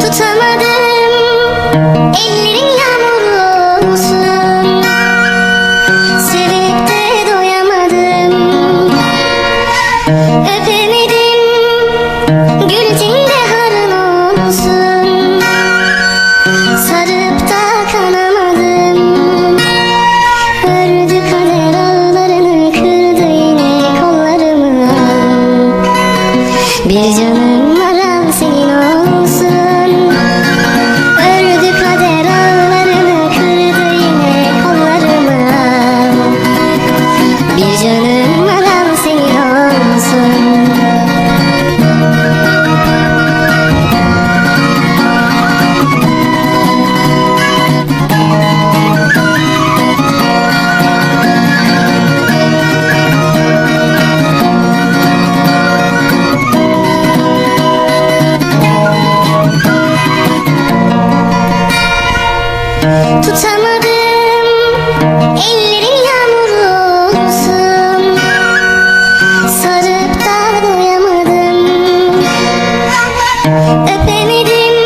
Tutamadım, ellerin yağmurlu olsun. Sevip de doyamadım, öpemedim, gül tinde harın olsun. Sarıp da kanamadım, ördü kader ağlarını, kırdı yine kollarımı. Bir canım var al senin olsun. Ördü kader ağlarını, kırdı yine kollarımı. Bir canım var al senin olsun. Tutamadım, ellerin yağmurlu olsun. Sarıp da doyamadım, öpemedim,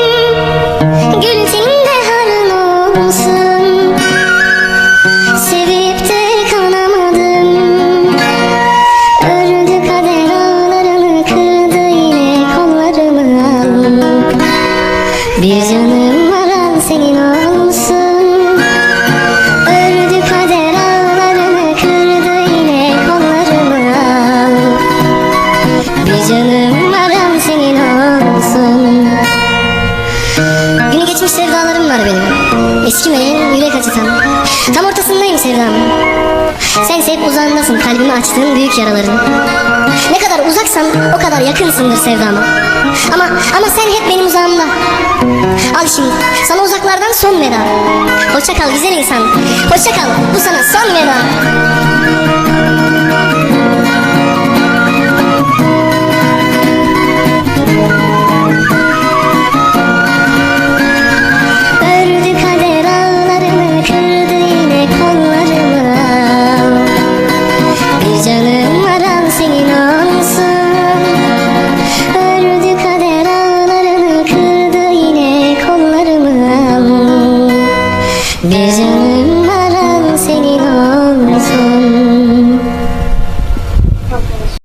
gül tinde harın olsun. Sevip de kanamadım, ördü kader ağlarını, kırdı yine kollarımı. Bir canım var al senin olsun. Ördü kader ağlarını, kırdı yine kollarımı. Bir canım var al senin olsun. Günü geçmiş sevdalarım var benim, eskimeyen yürek acıtan. Tam ortasındayım sevdamın. Sense hep uzağındasın, kalbimi açtığın büyük yaraların. Ne kadar uzaksan o kadar yakınsındır sevdama. Ama sen hep benim uzağımda. Al şimdi sana uzaklardan son veda. Hoşça kal güzel insan, hoşça kal, bu sana son veda.